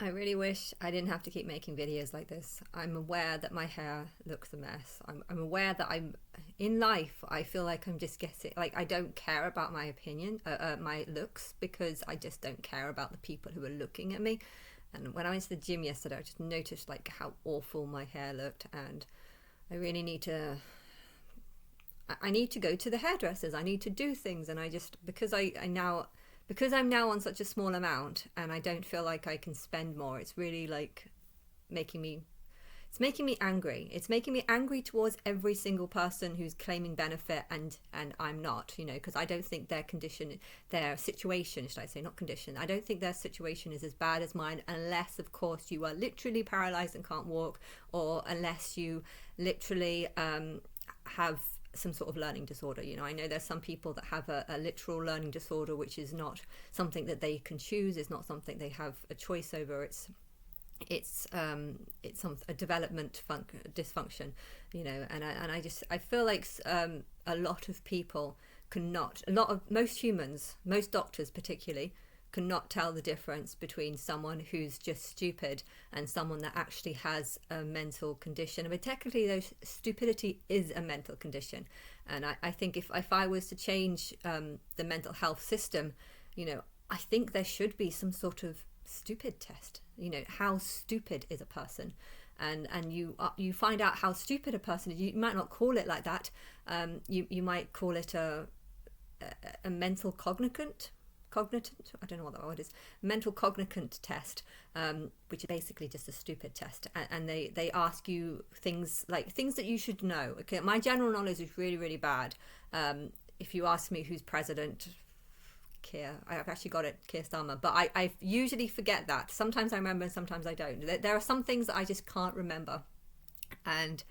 I really wish I didn't have to keep making videos like this. I'm aware that my hair looks a mess. I'm aware that I'm in life. I feel like I'm just getting, like, I don't care about my opinion, my looks, because I just don't care about the people who are looking at me. And when I went to the gym yesterday, I just noticed like how awful my hair looked, and I really need to. I need to go to the hairdressers. I need to do things, and I just, because I'm now on such a small amount and I don't feel like I can spend more, it's really like making me angry. It's making me angry towards every single person who's claiming benefit and I'm not, because I don't think their situation, should I say, not condition, I don't think their situation is as bad as mine, unless of course you are literally paralyzed and can't walk, or unless you literally have some sort of learning disorder. I know there's some people that have a literal learning disorder, which is not something that they can choose. It's not something they have a choice over. It's a development dysfunction, and I feel like a lot of people most humans, most doctors particularly, cannot tell the difference between someone who's just stupid and someone that actually has a mental condition. I mean, technically, though, stupidity is a mental condition. And I think if I was to change the mental health system, I think there should be some sort of stupid test. How stupid is a person? And you find out how stupid a person is. You might not call it like that. You might call it a mental cognitant, I don't know what that word is, mental cognitant test, which is basically just a stupid test, and they ask you things that you should know. Okay, my general knowledge is really, really bad. If you ask me who's president, I've actually got it, Keir Starmer, but I usually forget that. Sometimes I remember and sometimes I don't. There are some things that I just can't remember, and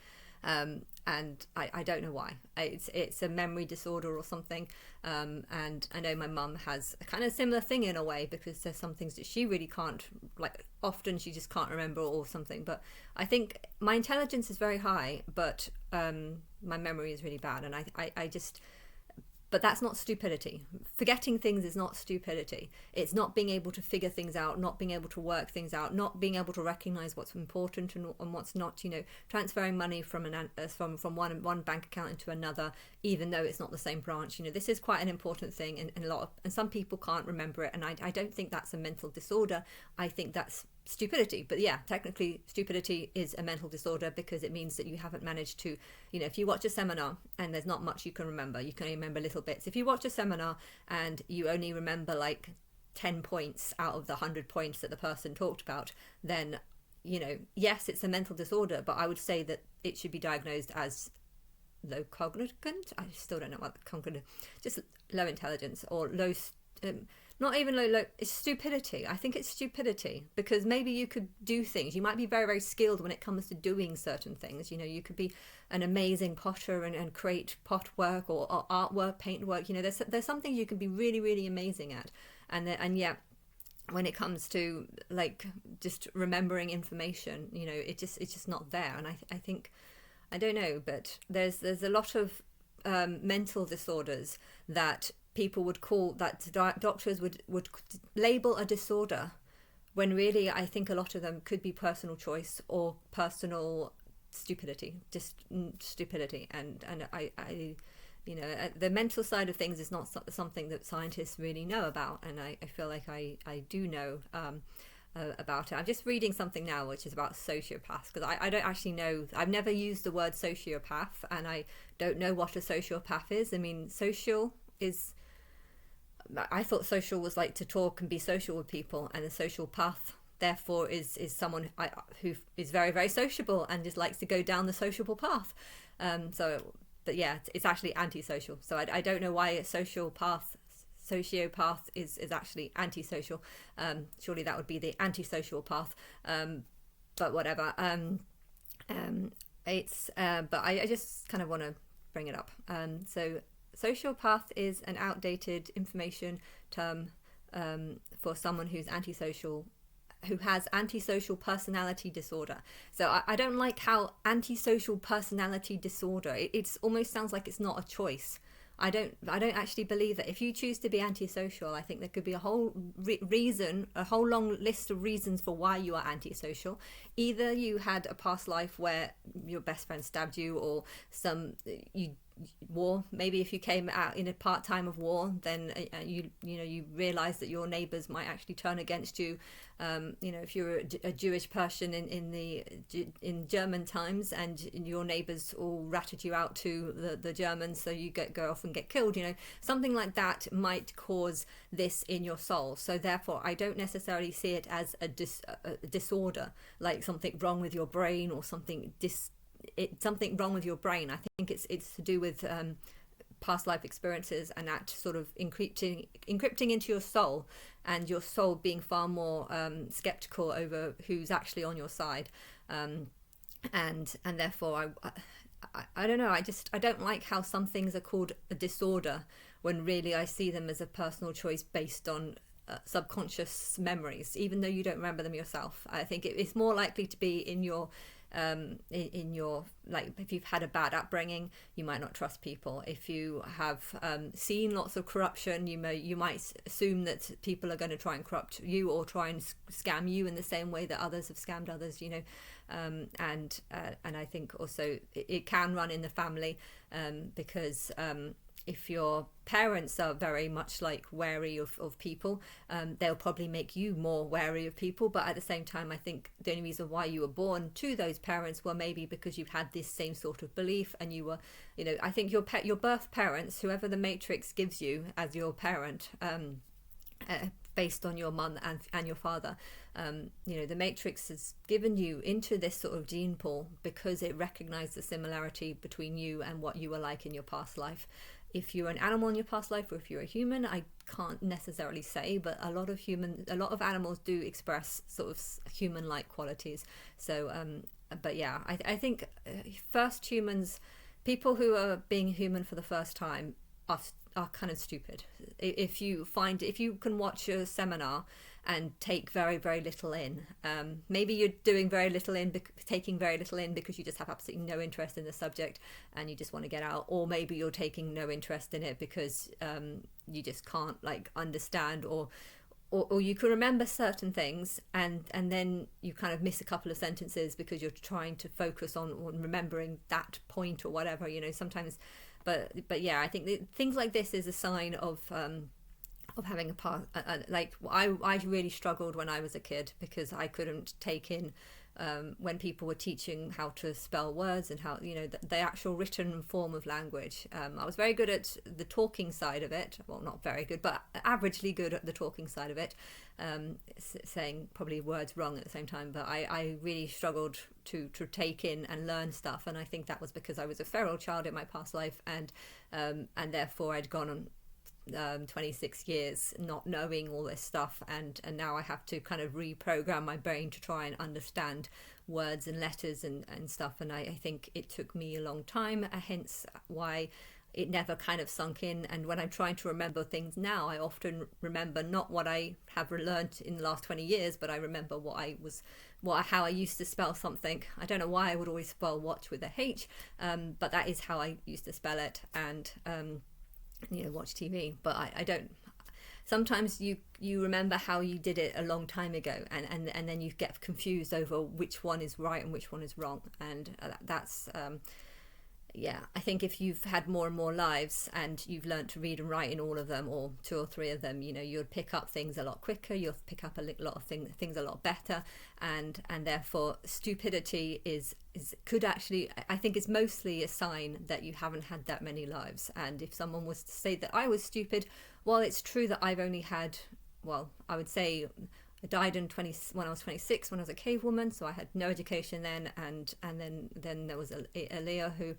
I don't know why. It's a memory disorder or something, and I know my mum has a kind of similar thing in a way, because there's some things that she really can't, like, often she just can't remember or something. But I think my intelligence is very high, but my memory is really bad, and I just. But that's not stupidity. Forgetting things is not stupidity. It's not being able to figure things out, not being able to work things out, not being able to recognize what's important and what's not. Transferring money from one bank account into another, even though it's not the same branch. This is quite an important thing, and some people can't remember it. And I don't think that's a mental disorder. I think that's stupidity. But yeah, technically stupidity is a mental disorder, because it means that you haven't managed to, if you watch a seminar and there's not much you can remember, you can only remember little bits. If you watch a seminar and you only remember like 10 points out of the 100 points that the person talked about, then yes, it's a mental disorder, but I would say that it should be diagnosed as low cognitant. I still don't know what cognitive, just low intelligence, or low not even low, it's stupidity. I think it's stupidity, because maybe you could do things. You might be very, very skilled when it comes to doing certain things. You could be an amazing potter and create pot work or artwork, paint work. There's some things you can be really, really amazing at. And yet, when it comes to like just remembering information, it's just not there. And I think, I don't know, but there's a lot of mental disorders that people would call, that doctors would label a disorder, when really I think a lot of them could be personal choice or personal stupidity, just stupidity. And I the mental side of things is not something that scientists really know about, and I feel like I do know about it. I'm just reading something now which is about sociopaths, because I don't actually know. I've never used the word sociopath, and I don't know what a sociopath is. I mean, I thought social was like to talk and be social with people, and a social path therefore is someone who is very, very sociable and just likes to go down the sociable path. But yeah, it's actually antisocial. So I don't know why a sociopath is actually antisocial. Surely that would be the antisocial path. But whatever. But I just kind of want to bring it up. So sociopath is an outdated information term for someone who's antisocial, who has antisocial personality disorder. So I don't like how antisocial personality disorder, it almost sounds like it's not a choice. I don't actually believe that. If you choose to be antisocial, I think there could be a whole reason, a whole long list of reasons for why you are antisocial. Either you had a past life where your best friend stabbed you, or war. Maybe if you came out in a part time of war, then you realize that your neighbors might actually turn against you. If you're a Jewish person in German times, and your neighbors all ratted you out to the Germans, so you go off and get killed, something like that might cause this in your soul. So therefore I don't necessarily see it as a disorder, like something wrong with your brain, or something wrong with your brain. I think it's to do with past life experiences, and that sort of encrypting into your soul, and your soul being far more skeptical over who's actually on your side, and therefore I don't know, I don't like how some things are called a disorder when really I see them as a personal choice based on subconscious memories, even though you don't remember them yourself. I think it's more likely to be in your like, if you've had a bad upbringing, you might not trust people. If you have seen lots of corruption, you might assume that people are going to try and corrupt you, or try and scam you in the same way that others have scammed others, and I think also it can run in the family, because if your parents are very much like wary of people, they'll probably make you more wary of people. But at the same time, I think the only reason why you were born to those parents were maybe because you've had this same sort of belief, and you were, I think your birth parents, whoever the Matrix gives you as your parent, based on your mum and your father, the Matrix has given you into this sort of gene pool because it recognized the similarity between you and what you were like in your past life. If you're an animal in your past life, or if you're a human, I can't necessarily say, but a lot of animals do express sort of human-like qualities. So, but yeah, I think first humans, people who are being human for the first time, are kind of stupid. If you can watch a seminar and take very, very little in, maybe you're taking very little in because you just have absolutely no interest in the subject and you just want to get out, or maybe you're taking no interest in it because you just can't understand, or you can remember certain things and then you kind of miss a couple of sentences because you're trying to focus on remembering that point or whatever, sometimes. But yeah, I think things like this is a sign of having a past. I really struggled when I was a kid because I couldn't take in when people were teaching how to spell words and how the actual written form of language. I was very good at the talking side of it. Well, not very good, but averagely good at the talking side of it. Saying probably words wrong at the same time, but I really struggled to take in and learn stuff, and I think that was because I was a feral child in my past life, and therefore I'd gone on 26 years not knowing all this stuff, and now I have to kind of reprogram my brain to try and understand words and letters and stuff, and I think it took me a long time, hence why it never kind of sunk in. And when I'm trying to remember things now, I often remember not what I have learned in the last 20 years, but I remember how I used to spell something. I don't know why I would always spell watch with a H, but that is how I used to spell it, and watch TV. But I don't. Sometimes you remember how you did it a long time ago, and then you get confused over which one is right and which one is wrong, and that's yeah, I think if you've had more and more lives and you've learned to read and write in all of them, or 2 or 3 of them, you'll pick up things a lot quicker, you'll pick up a lot of things a lot better, and therefore stupidity could actually, I think it's mostly a sign that you haven't had that many lives. And if someone was to say that I was stupid, well, it's true that I've only had, well, I would say I died when I was 26 when I was a cave woman, so I had no education then, and then there was Aaliyah who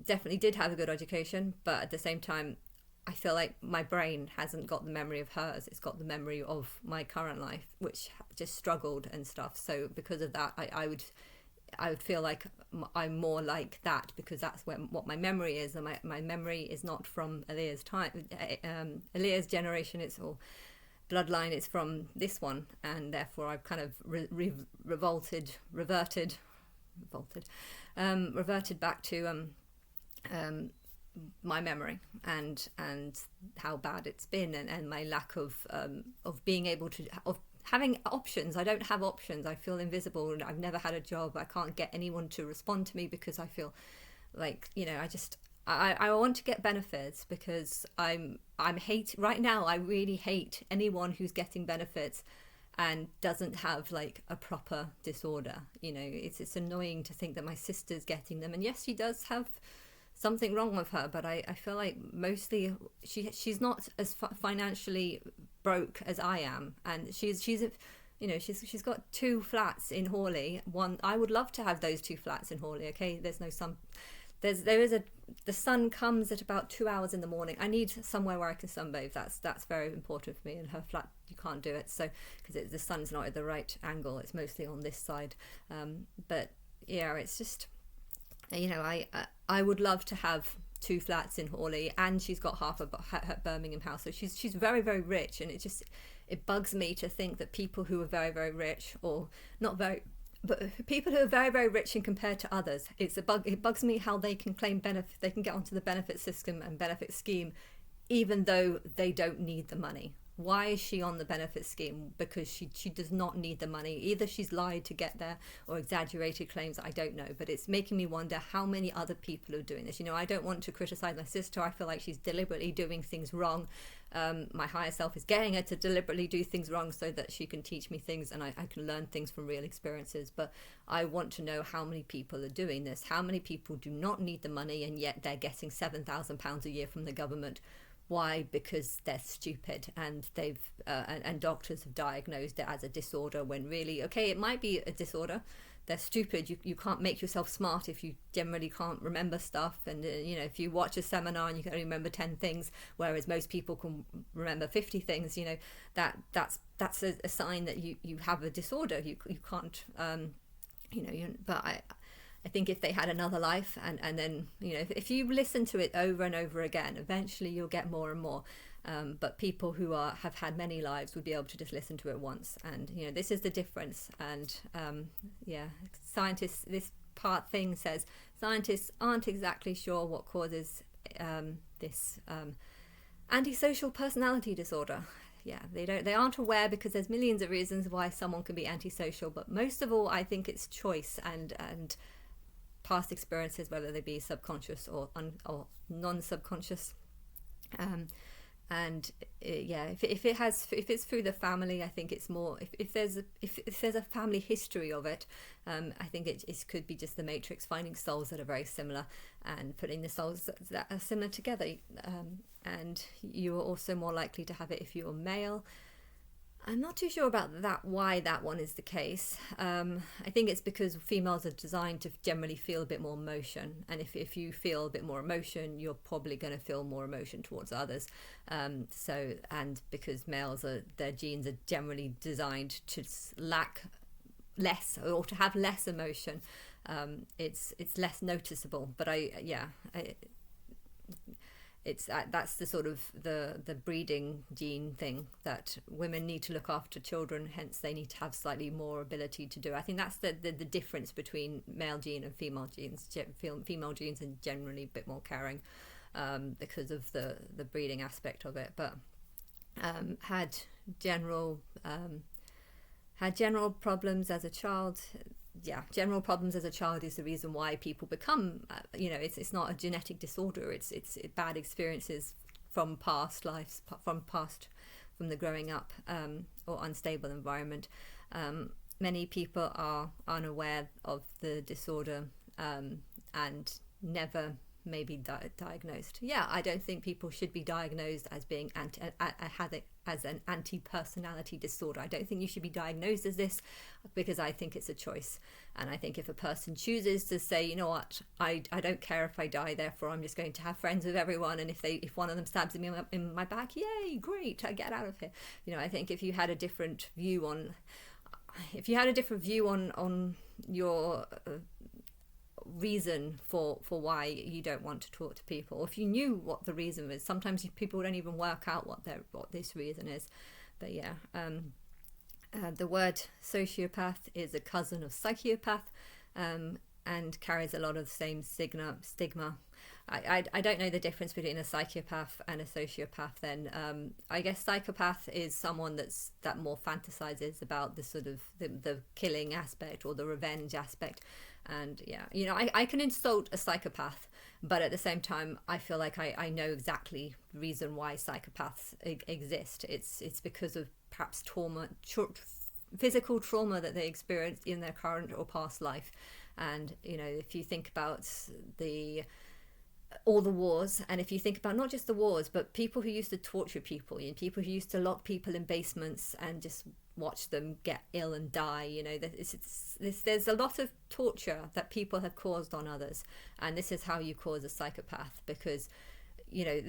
definitely did have a good education, but at the same time I feel like my brain hasn't got the memory of hers, it's got the memory of my current life, which just struggled and stuff. So because of that, I would feel like I'm more like that, because that's what my memory is, and my memory is not from Aaliyah's time, Aaliyah's generation, it's all bloodline, it's from this one, and therefore I've kind of reverted back to my memory and how bad it's been, and my lack of being able to of having options. I don't have options. I feel invisible, and I've never had a job. I can't get anyone to respond to me because I feel like, you know, I want to get benefits because I'm hate right now. I really hate anyone who's getting benefits and doesn't have like a proper disorder. You know, it's annoying to think that my sister's getting them, and yes, she does have something wrong with her, but I feel like mostly she's not as financially broke as I am, and she's you know, she's got 2 flats in Hawley. One, I would love to have those 2 flats in Hawley. Okay, there's no sun. The sun comes at about 2 hours in the morning. I need somewhere where I can sunbathe. That's very important for me. In her flat, you can't do it, so because the sun's not at the right angle. It's mostly on this side. But yeah, it's just, you know, I would love to have 2 flats in Hawley, and she's got half of her Birmingham house, so she's very, very rich, and it bugs me to think that people who are very, very rich, or not very, but people who are very, very rich and compared to others, it bugs me how they can claim benefit, they can get onto the benefit system and benefit scheme even though they don't need the money. Why is she on the benefit scheme? Because she does not need the money. Either she's lied to get there or exaggerated claims, I don't know. But it's making me wonder how many other people are doing this. You know, I don't want to criticize my sister. I feel like she's deliberately doing things wrong. My higher self is getting her to deliberately do things wrong so that she can teach me things, and I can learn things from real experiences. But I want to know how many people are doing this. How many people do not need the money, and yet they're getting £7,000 a year from the government. Why? Because they're stupid, and they've and doctors have diagnosed it as a disorder, when really, okay, it might be a disorder. They're stupid. You can't make yourself smart if you generally can't remember stuff, and you know, if you watch a seminar and you can only remember 10 things, whereas most people can remember 50 things, you know, that's a sign that you have a disorder. You can't you know, but I think if they had another life, and then, you know, if you listen to it over and over again, eventually you'll get more and more. But people who have had many lives would be able to just listen to it once. And, you know, this is the difference. And yeah, scientists, this part thing says scientists aren't exactly sure what causes this antisocial personality disorder. Yeah, they aren't aware, because there's millions of reasons why someone can be antisocial. But most of all, I think it's choice and past experiences, whether they be subconscious or non-subconscious, and yeah, if it's through the family, I think it's more, if there's a family history of it, I think it could be just the matrix, finding souls that are very similar and putting the souls that are similar together, and you are also more likely to have it if you're male. I'm not too sure about that, why that one is the case. I think it's because females are designed to generally feel a bit more emotion, and if you feel a bit more emotion, you're probably going to feel more emotion towards others. So, and because males their genes are generally designed to lack less, or to have less emotion, it's less noticeable. But it's that's the sort of the breeding gene thing, that women need to look after children, hence they need to have slightly more ability to do. I think that's the difference between male gene and female genes. Female genes are generally a bit more caring because of the breeding aspect of it, but had general problems as a child. Yeah, general problems as a child is the reason why people become, you know, it's not a genetic disorder. It's bad experiences from past lives, from the growing up or unstable environment. Many people are unaware of the disorder and never maybe diagnosed. Yeah, I don't think people should be diagnosed as being as an anti-personality disorder. I don't think you should be diagnosed as this, because I think it's a choice. And I think if a person chooses to say, you know what, I don't care if I die, therefore I'm just going to have friends with everyone, and if one of them stabs me in my back, yay, great, I get out of here. You know, I think if you had a different view on your reason for why you don't want to talk to people, or if you knew what the reason is, sometimes people don't even work out what this reason is. But yeah, the word sociopath is a cousin of psychopath, and carries a lot of the same stigma. I don't know the difference between a psychopath and a sociopath then. I guess psychopath is someone that more fantasizes about the sort of the killing aspect or the revenge aspect. And yeah, you know, I can insult a psychopath, but at the same time, I feel like I know exactly the reason why psychopaths exist. It's because of perhaps trauma, physical trauma that they experienced in their current or past life. And, you know, if you think about all the wars, and if you think about not just the wars, but people who used to torture people, you know, people who used to lock people in basements and just watch them get ill and die, you know, there's a lot of torture that people have caused on others, and this is how you cause a psychopath. Because, you know,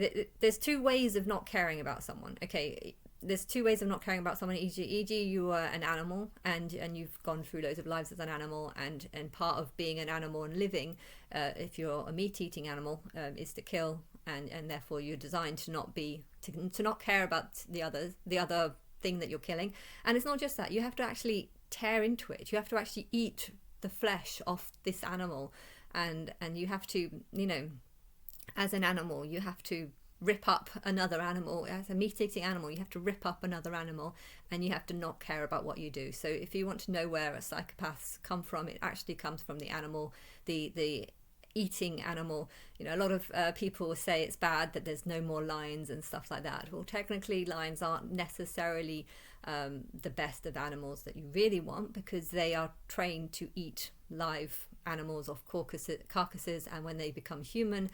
there's two ways of not caring about someone. Okay, there's two ways of not caring about someone. E.g., you are an animal, and you've gone through loads of lives as an animal, and part of being an animal and living, if you're a meat-eating animal, is to kill, and therefore you're designed to not care about the other thing that you're killing. And it's not just that, you have to actually tear into it. You have to actually eat the flesh off this animal, and you have to, you know, as an animal, you have to rip up another animal. As a meat-eating animal, you have to rip up another animal, and you have to not care about what you do. So if you want to know where a psychopaths come from, it actually comes from the animal, the eating animal. You know, a lot of people will say it's bad that there's no more lions and stuff like that. Well, technically lions aren't necessarily the best of animals that you really want, because they are trained to eat live animals off carcasses, and when they become human,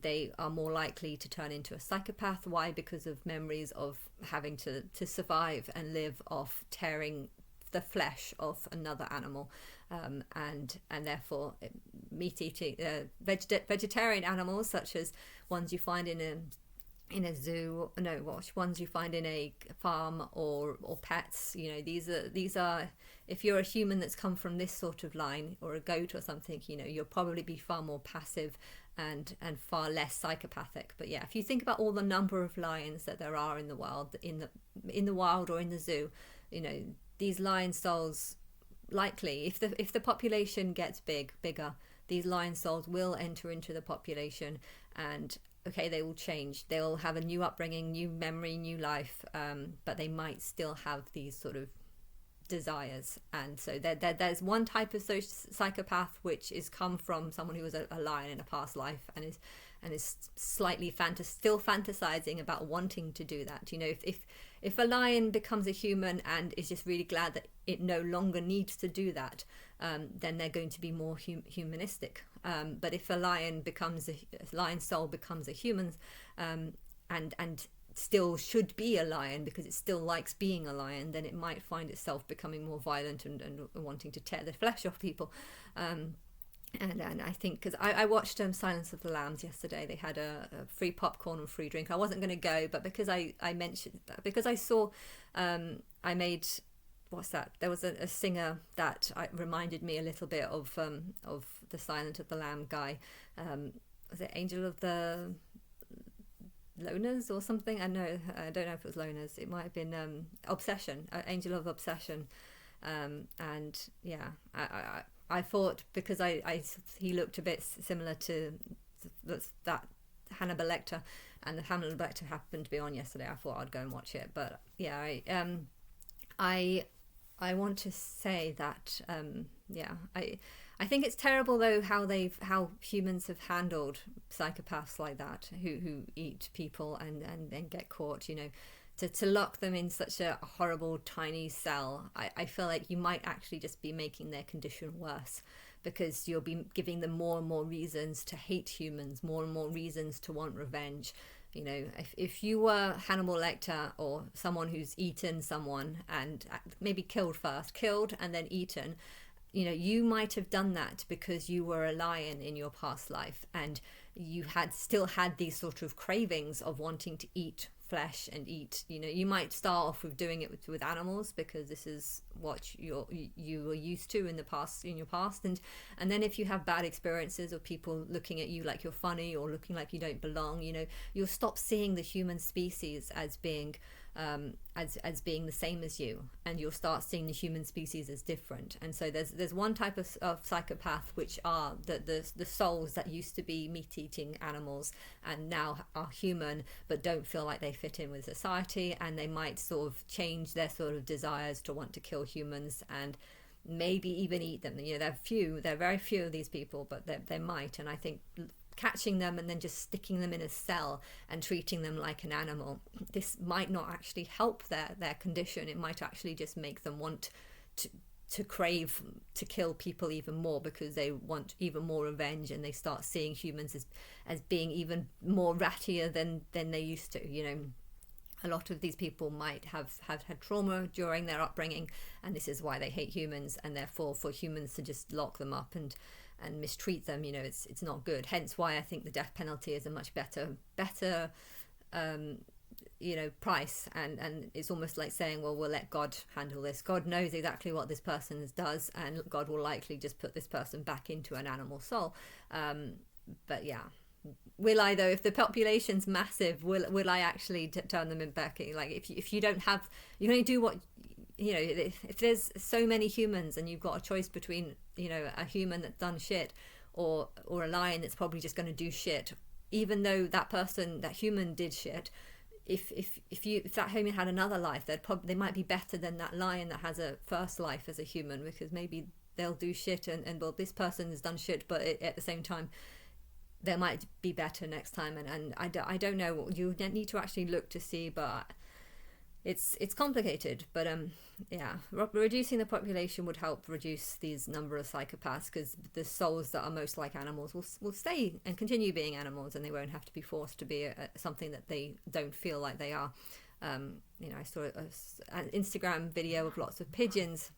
they are more likely to turn into a psychopath. Why? Because of memories of having to survive and live off tearing the flesh of another animal, and therefore meat-eating vegetarian animals, such as ones you find in a zoo, ones you find in a farm, or pets. You know, these are if you're a human that's come from this sort of line, or a goat or something, you know, you'll probably be far more passive and far less psychopathic. But yeah, if you think about all the number of lions that there are in the wild, in the wild or in the zoo, you know, these lion souls, likely, if the population gets bigger, these lion souls will enter into the population, and okay, they will change. They'll have a new upbringing, new memory, new life, but they might still have these sort of desires. And so there's one type of psychopath which is come from someone who was a lion in a past life, and is slightly still fantasizing about wanting to do that. You know, if a lion becomes a human and is just really glad that it no longer needs to do that, then they're going to be more humanistic. But if a lion soul becomes a human, and still should be a lion because it still likes being a lion, then it might find itself becoming more violent and wanting to tear the flesh off people. And I think, because I watched Silence of the Lambs yesterday, they had a free popcorn and free drink. I wasn't going to go, but because I saw, I made, what's that? There was a singer that reminded me a little bit of the Silence of the Lamb guy. Was it Angel of the Loners or something? I don't know if it was Loners. It might have been Obsession, Angel of Obsession. And yeah, I thought, because he looked a bit similar to that Hannibal Lecter, and the Hannibal Lecter happened to be on yesterday, I thought I'd go and watch it. But yeah, I want to say that I think it's terrible though how humans have handled psychopaths like that, who eat people and then get caught, you know. To lock them in such a horrible tiny cell, I feel like you might actually just be making their condition worse, because you'll be giving them more and more reasons to hate humans, more and more reasons to want revenge. You know, if you were Hannibal Lecter, or someone who's eaten someone and maybe killed and then eaten, you know, you might have done that because you were a lion in your past life, and you still had these sort of cravings of wanting to eat flesh and eat, you know. You might start off with doing it with animals because this is what you were used to in your past, and then if you have bad experiences of people looking at you like you're funny or looking like you don't belong, you know, you'll stop seeing the human species as being as being the same as you, and you'll start seeing the human species as different. And so there's one type of psychopath, which are the souls that used to be meat-eating animals and now are human but don't feel like they fit in with society, and they might sort of change their sort of desires to want to kill humans and maybe even eat them. They're very few of these people, but they might. And I think catching them and then just sticking them in a cell and treating them like an animal, this might not actually help their condition. It might actually just make them want to crave to kill people even more, because they want even more revenge, and they start seeing humans as being even more rattier than they used to. A lot of these people might have had trauma during their upbringing, and this is why they hate humans, and therefore for humans to just lock them up and mistreat them, it's not good. Hence why I think the death penalty is a much better price, and it's almost like saying, well, we'll let God handle this. God knows exactly what this person does, and God will likely just put this person back into an animal soul. But yeah, will I, though, if the population's massive, will I actually turn them in back? Like if you don't have, you can only do what, if there's so many humans and you've got a choice between, a human that's done shit or a lion that's probably just going to do shit, even though that human did shit, if that human had another life, they might be better than that lion that has a first life as a human, because maybe they'll do shit and well, this person has done shit, but at the same time they might be better next time. And I don't know, you need to actually look to see, but it's complicated. But reducing the population would help reduce these number of psychopaths, because the souls that are most like animals will stay and continue being animals, and they won't have to be forced to be something that they don't feel like they are. I saw an Instagram video of lots of pigeons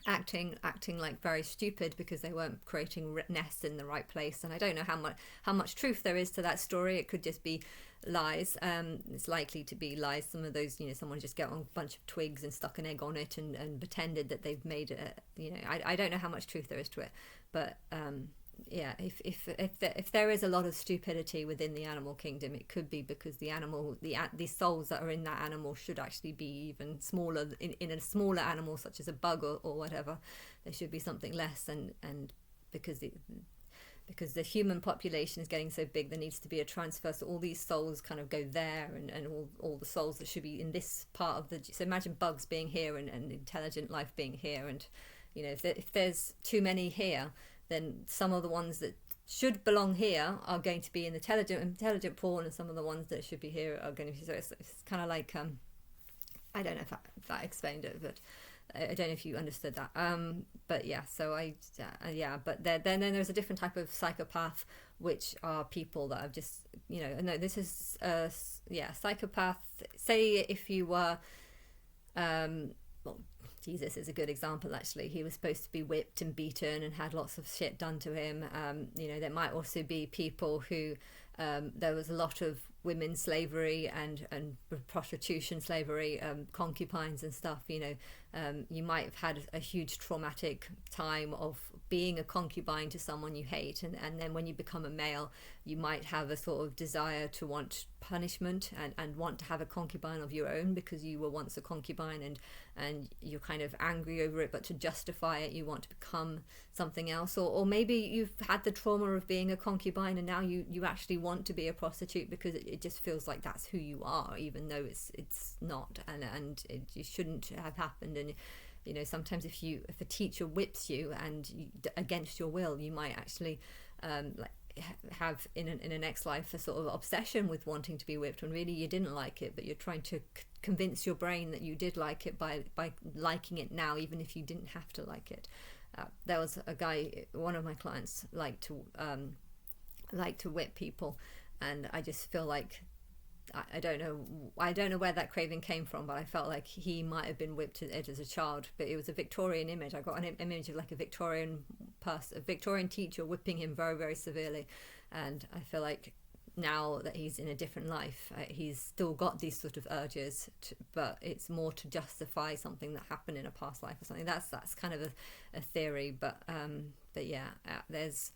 acting like very stupid because they weren't creating nests in the right place, and I don't know how much truth there is to that story. It could just be lies. It's likely to be lies. Some of those, someone just got on a bunch of twigs and stuck an egg on it and pretended that they've made it. I don't know how much truth there is to it, but if there is a lot of stupidity within the animal kingdom, it could be because the souls that are in that animal should actually be even smaller. In a smaller animal such as a bug or whatever, there should be something less, and because the human population is getting so big, there needs to be a transfer, so all these souls kind of go there, and all the souls that should be in this part of so imagine bugs being here and intelligent life being here, and if there's too many here, then some of the ones that should belong here are going to be in the intelligent pool, and some of the ones that should be here are going to be. So it's kind of like I don't know if that explained it, but I don't know if you understood that. But yeah, so but then there's a different type of psychopath, which are people that have just no, this is psychopath. Say if you were Jesus is a good example, actually. He was supposed to be whipped and beaten and had lots of shit done to him. There might also be people who there was a lot of women's slavery and prostitution slavery, concubines and stuff. You might have had a huge traumatic time of being a concubine to someone you hate, and then when you become a male, you might have a sort of desire to want punishment and want to have a concubine of your own because you were once a concubine, and you're kind of angry over it, but to justify it you want to become something else, or maybe you've had the trauma of being a concubine and now you actually want to be a prostitute because it just feels like that's who you are, even though it's not, and it shouldn't have happened. And sometimes if a teacher whips you and against your will, you might actually have in a next life a sort of obsession with wanting to be whipped when really you didn't like it, but you're trying to convince your brain that you did like it by liking it now, even if you didn't have to like it. There was a guy, one of my clients liked to whip people, and I just feel like I don't know where that craving came from, but I felt like he might have been whipped as a child. But it was a Victorian image. I got an image of like a Victorian teacher whipping him very, very severely, and I feel like now that he's in a different life, he's still got these sort of urges, but it's more to justify something that happened in a past life or something. That's kind of a theory, but yeah, there's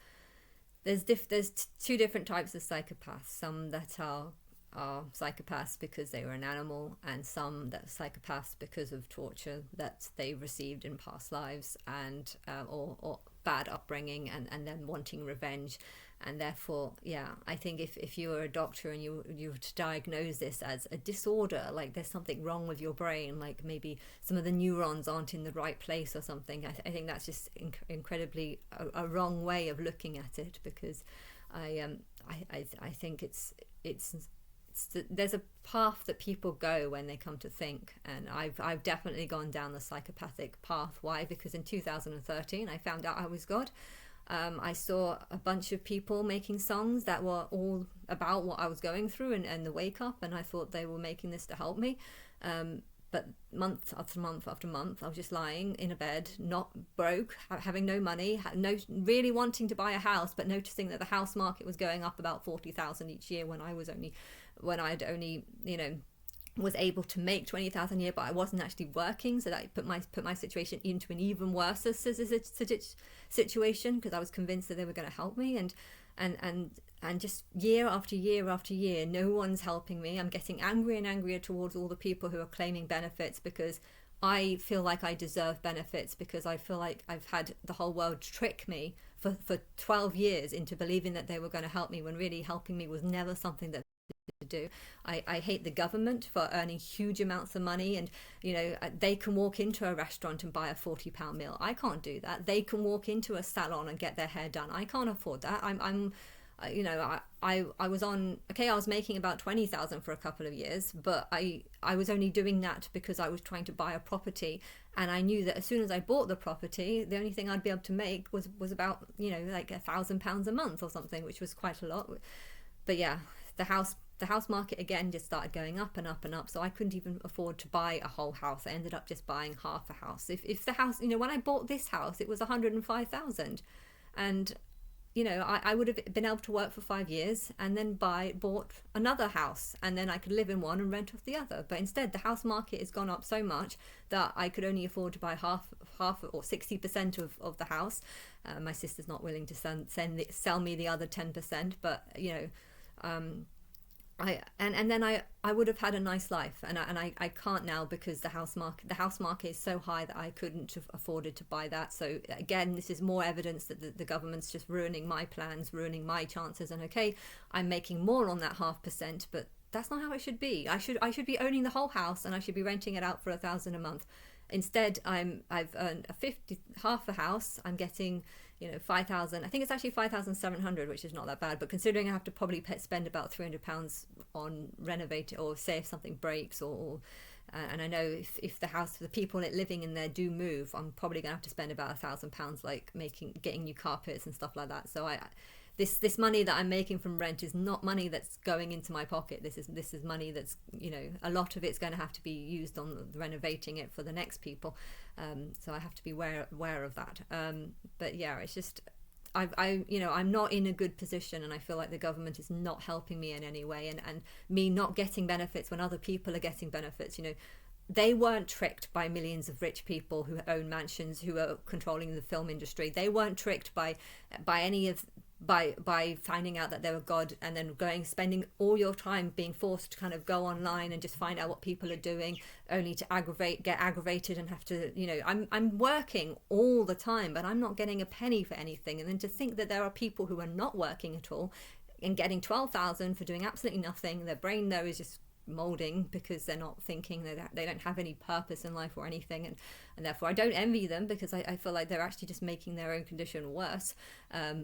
two different types of psychopaths. Some that are are psychopaths because they were an animal, and some that are psychopaths because of torture that they received in past lives, and or bad upbringing, and then wanting revenge. And therefore, yeah, I think if you were a doctor and you were to diagnose this as a disorder, like there's something wrong with your brain, like maybe some of the neurons aren't in the right place or something, I think that's just incredibly a wrong way of looking at it, because I think there's a path that people go when they come to think, and I've definitely gone down the psychopathic path. Why? Because in 2013 I found out I was God. I saw a bunch of people making songs that were all about what I was going through and the wake up, and I thought they were making this to help me. But month after month after month, I was just lying in a bed, not broke, having no money, really wanting to buy a house, but noticing that the house market was going up about 40,000 each year when I'd only, was able to make 20,000 a year, but I wasn't actually working, so that put my situation into an even worse situation, because I was convinced that they were going to help me, and just year after year after year, no one's helping me. I'm getting angrier and angrier towards all the people who are claiming benefits, because I feel like I deserve benefits, because I feel like I've had the whole world trick me for 12 years into believing that they were going to help me, when really helping me was never something that to do. I hate the government for earning huge amounts of money, and they can walk into a restaurant and buy a £40 meal. I can't do that. They can walk into a salon and get their hair done. I can't afford that. I was making about 20,000 for a couple of years, but I was only doing that because I was trying to buy a property, and I knew that as soon as I bought the property, the only thing I'd be able to make was about like £1,000 a month or something, which was quite a lot. But yeah, the house market again just started going up and up and up, so I couldn't even afford to buy a whole house. I ended up just buying half a house. If the house, when I bought this house, it was 105,000, and I would have been able to work for 5 years and then bought another house, and then I could live in one and rent off the other. But instead, the house market has gone up so much that I could only afford to buy half or 60% of the house. My sister's not willing to sell me the other 10%, but I would have had a nice life, and I can't now, because the house market is so high that I couldn't have afforded to buy that. So again, this is more evidence that the government's just ruining my plans, ruining my chances. And okay, I'm making more on that 0.5%, but that's not how it should be. I should be owning the whole house, and I should be renting it out for $1,000 a month. Instead, I've earned half a house. I'm getting 5,000. I think it's actually 5,700, which is not that bad. But considering I have to probably spend about £300 on renovate, or say if something breaks, and I know if the people living in there do move, I'm probably gonna have to spend about £1,000, like getting new carpets and stuff like that. So this money that I'm making from rent is not money that's going into my pocket. This is money that's, a lot of it's going to have to be used on renovating it for the next people. So I have to be aware of that. But yeah, it's just, I'm not in a good position, and I feel like the government is not helping me in any way, and me not getting benefits when other people are getting benefits. They weren't tricked by millions of rich people who own mansions, who are controlling the film industry. They weren't tricked by finding out that they were God, and then spending all your time being forced to kind of go online and just find out what people are doing, only to get aggravated and have to, I'm working all the time, but I'm not getting a penny for anything. And then to think that there are people who are not working at all and getting 12,000 for doing absolutely nothing, their brain though is just molding, because they're not thinking, they don't have any purpose in life or anything, and therefore I don't envy them, because I feel like they're actually just making their own condition worse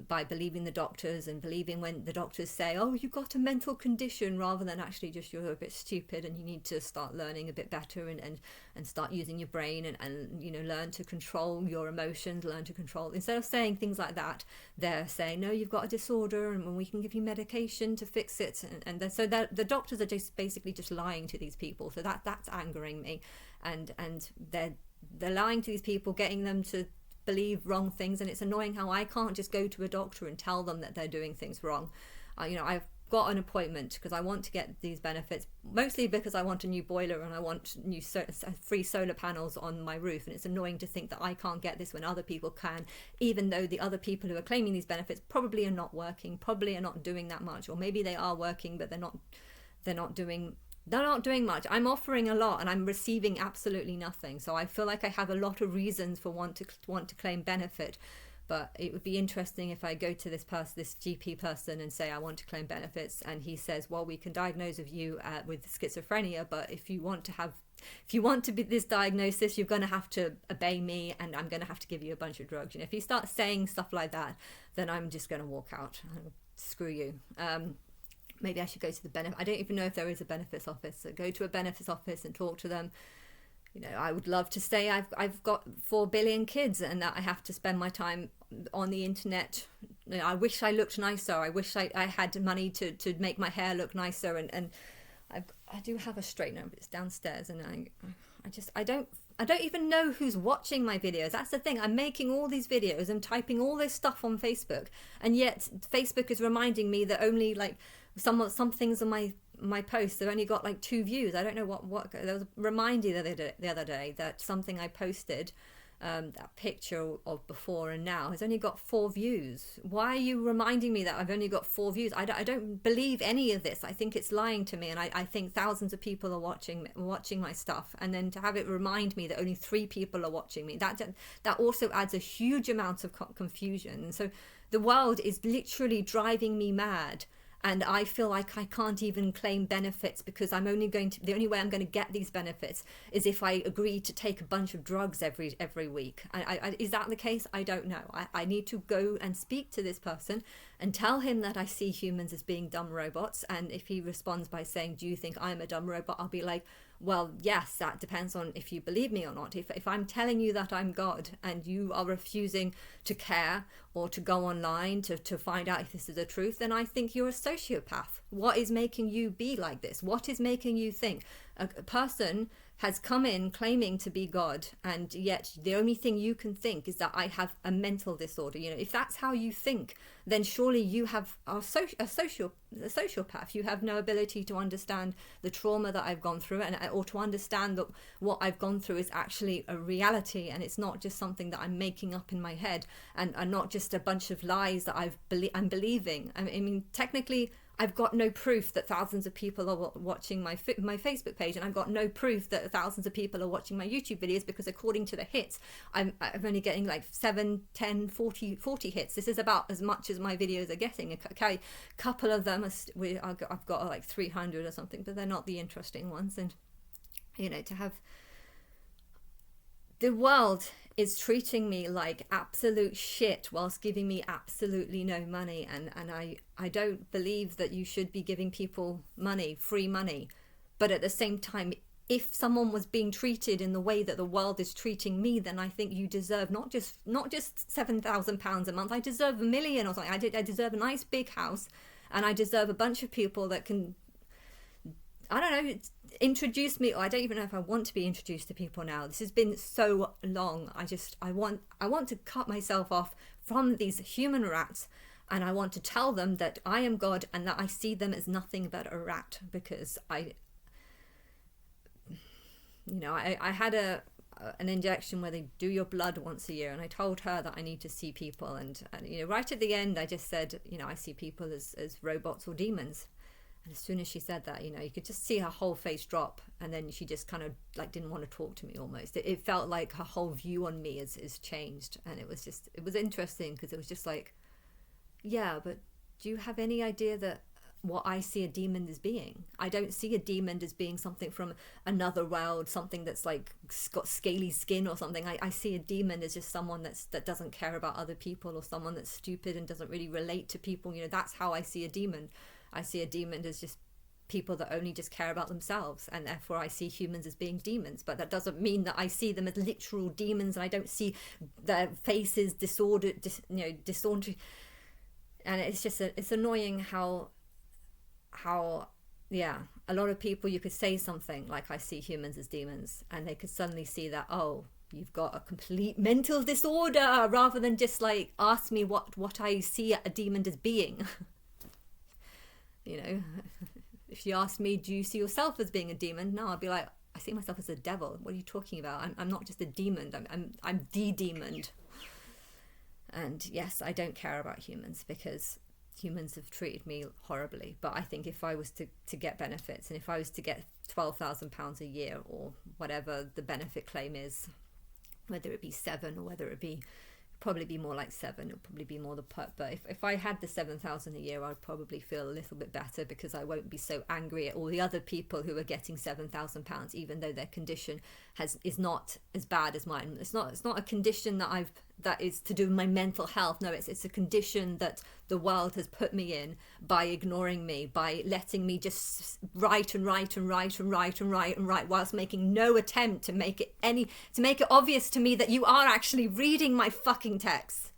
by believing the doctors, and believing when the doctors say, oh, you've got a mental condition, rather than actually just you're a bit stupid and you need to start learning a bit better and start using your brain and learn to control your emotions, learn to control, instead of saying things like that, they're saying, no, you've got a disorder and we can give you medication to fix it, and so the doctors are just basically just lying to these people. So that's angering me, and they're lying to these people, getting them to believe wrong things, and it's annoying how I can't just go to a doctor and tell them that they're doing things wrong. I've got an appointment because I want to get these benefits, mostly because I want a new boiler and I want new free solar panels on my roof, and it's annoying to think that I can't get this when other people can, even though the other people who are claiming these benefits probably are not working, probably are not doing that much, or maybe they are working but they're they're not doing much. I'm offering a lot and I'm receiving absolutely nothing. So I feel like I have a lot of reasons for want to claim benefit. But it would be interesting if I go to this GP person and say I want to claim benefits, and he says, well, we can diagnose you with schizophrenia, but if you want to be this diagnosis, you're going to have to obey me, and I'm going to have to give you a bunch of drugs. If he starts saying stuff like that, then I'm just going to walk out. Screw you. Maybe I should go to the benefit. I don't even know if there is a benefits office. So go to a benefits office and talk to them. I would love to say I've got 4 billion kids and that I have to spend my time on the internet. I wish I looked nicer. I wish I had money to make my hair look nicer. And I do have a straightener, but it's downstairs. And I don't even know who's watching my videos. That's the thing. I'm making all these videos. I'm typing all this stuff on Facebook. And yet Facebook is reminding me that only like some things on my posts have only got like 2 views. I don't know what there was a reminder the other day that something I posted, that picture of before and now, has only got 4 views. Why are you reminding me that I've only got 4 views? I don't believe any of this. I think it's lying to me, and I think thousands of people are watching my stuff, and then to have it remind me that only 3 people are watching me, that also adds a huge amount of confusion. And so the world is literally driving me mad. And I feel like I can't even claim benefits because the only way I'm going to get these benefits is if I agree to take a bunch of drugs every week. Is that the case? I don't know. I need to go and speak to this person and tell him that I see humans as being dumb robots. And if he responds by saying, do you think I'm a dumb robot? I'll be like, well, yes, that depends on if you believe me or not. If I'm telling you that I'm God and you are refusing to care or to go online to find out if this is the truth, then I think you're a sociopath. What is making you be like this? What is making you think? A person has come in claiming to be God, and yet the only thing you can think is that I have a mental disorder. If that's how you think, then surely you are a sociopath. You have no ability to understand the trauma that I've gone through, or to understand that what I've gone through is actually a reality, and it's not just something that I'm making up in my head, and not just a bunch of lies that I'm believing. I mean, technically, I've got no proof that thousands of people are watching my Facebook page, and I've got no proof that thousands of people are watching my YouTube videos, because according to the hits, I'm only getting like 7, 10, 40 hits. This is about as much as my videos are getting. Okay, a couple of them I've got like 300 or something, but they're not the interesting ones. And to have the world is treating me like absolute shit whilst giving me absolutely no money, and I don't believe that you should be giving people money, free money. But at the same time, if someone was being treated in the way that the world is treating me, then I think you deserve not just £7,000 a month. I deserve $1 million or something. I deserve a nice big house, and I deserve a bunch of people that can, I don't know, introduce me. I don't even know if I want to be introduced to people now. This has been so long. I want to cut myself off from these human rats, and I want to tell them that I am God and that I see them as nothing but a rat, because I had an injection where they do your blood once a year, and I told her that I need to see people, and right at the end I just said, I see people as robots or demons. And as soon as she said that, you could just see her whole face drop, and then she just kind of like didn't want to talk to me almost. It felt like her whole view on me is changed, and it was interesting, because it was just like, yeah, but do you have any idea that what I see a demon as being? I don't see a demon as being something from another world, something that's like got scaly skin or something. I see a demon as just someone that doesn't care about other people, or someone that's stupid and doesn't really relate to people. That's how I see a demon. I see a demon as just people that only just care about themselves, and therefore I see humans as being demons. But that doesn't mean that I see them as literal demons, and I don't see their faces disordered. And it's annoying how a lot of people, you could say something like, I see humans as demons, and they could suddenly see that, oh, you've got a complete mental disorder, rather than just like ask me what I see a demon as being. If you ask me, do you see yourself as being a demon? No, I'd be like, I see myself as a devil. What are you talking about? I'm not just a demon. I'm de-demoned. And yes, I don't care about humans, because humans have treated me horribly. But I think if I was to get benefits, and if I was to get £12,000 a year, or whatever the benefit claim is, whether it be 7 or whether it be, probably be more like 7, it'll probably be more the put. But if I had the 7,000 a year, I'd probably feel a little bit better, because I won't be so angry at all the other people who are getting £7,000, even though their condition is not as bad as mine. It's not a condition that is to do with my mental health. No, it's a condition that the world has put me in by ignoring me, by letting me just write whilst making no attempt to make it obvious to me that you are actually reading my fucking text.